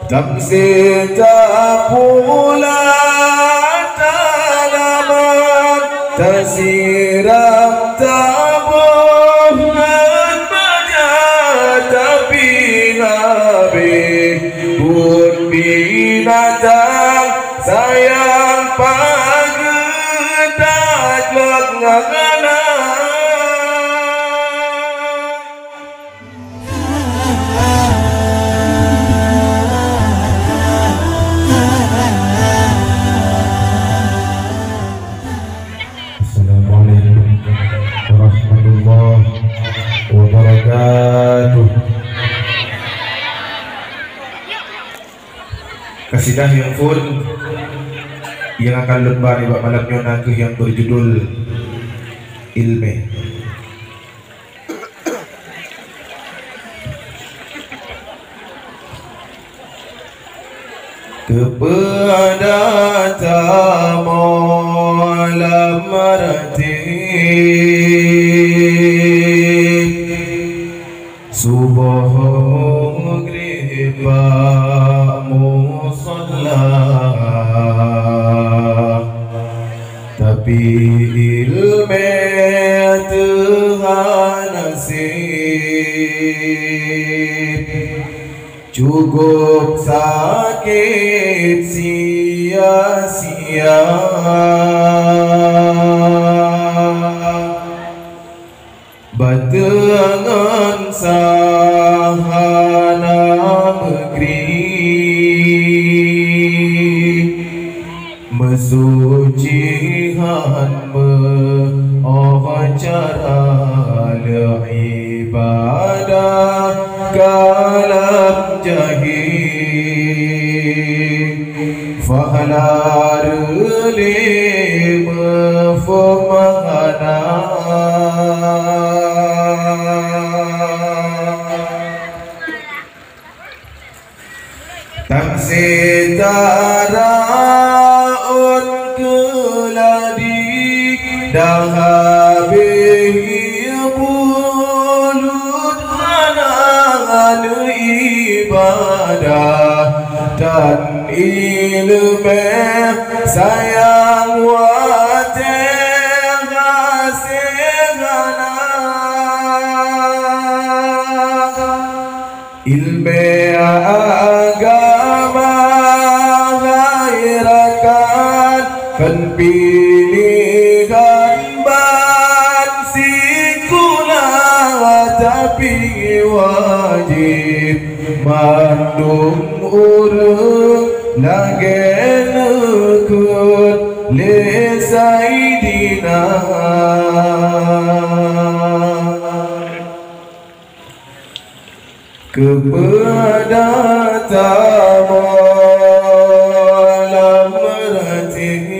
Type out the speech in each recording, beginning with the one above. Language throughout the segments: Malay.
Tamsita pula tanaman tersiram tabuhan banyak tapi habis pun binatang sayang pagedak lengan. Kasidah yang full yang akan lembar di malamnya nanti yang berjudul Ilme. Kepada tamu lamarati subuh maghrib tapi ilmu Tuhan nasib cukup sakit sia-sia batengan sahana mesucihan mengacara ibadah kalam jahil fahalar lima fomahana tamsitara dahabihi bulut hanan ibadah dan ilmu sayang wajah hasilana ilmu agama gairakan penpilihan tapi wajib mandung urut lagen ukut le saidina kepada tamu lamratib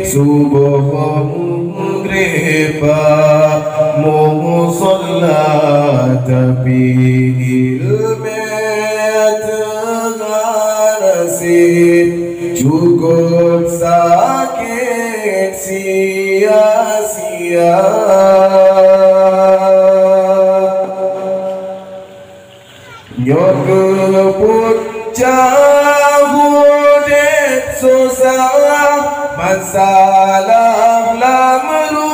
subuh maghrib musalla tapi ilmu nasib cukup sakit sia-sia nyok puncak dek susah masalah lamru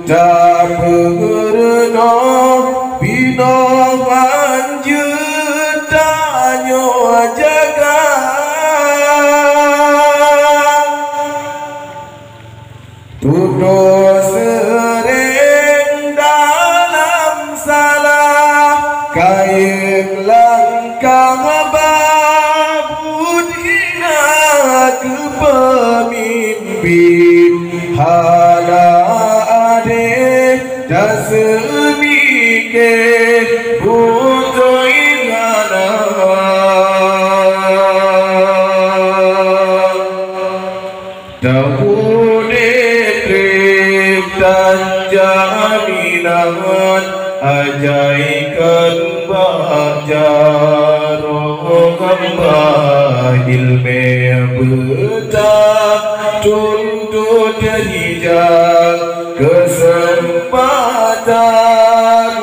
tak berno bina lanjut tanyo jaga tuduh sering dalam salah kain langkah babud hina ke pemimpin hala semikir butuh ingana dahulu trip dan jaminan ajaikan bajaroh hamba ilmu betah tuntut hijab kesempatan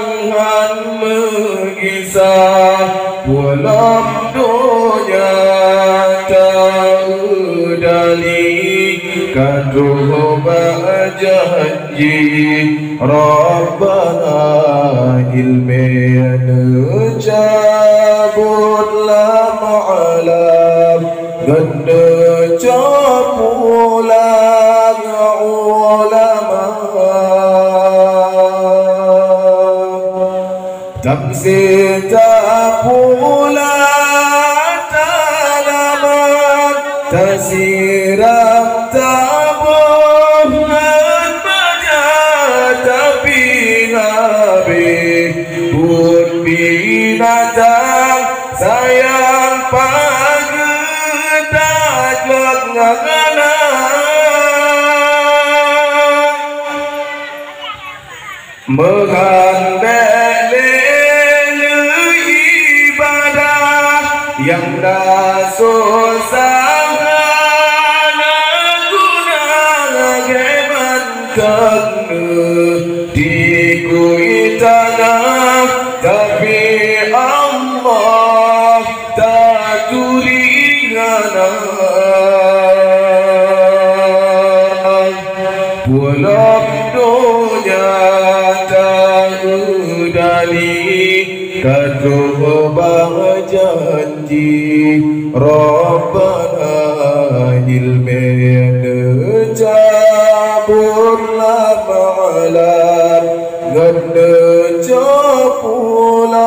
dalam dunia terudali kadu berjanji Rabbana ilmian cabutlah ma'alam ganda capulang ulama tamsil tapula tanaman tasiram tabuh dan banyak tapi habis pun binatang sayang pagedat lengan mengandai ibadah yang dah susah guna geman kena dikui tanah tapi Allah tak turingana pulang dunia terudali kadu berjanji Rabbana ilmian caburlah ma'alam ganda capulah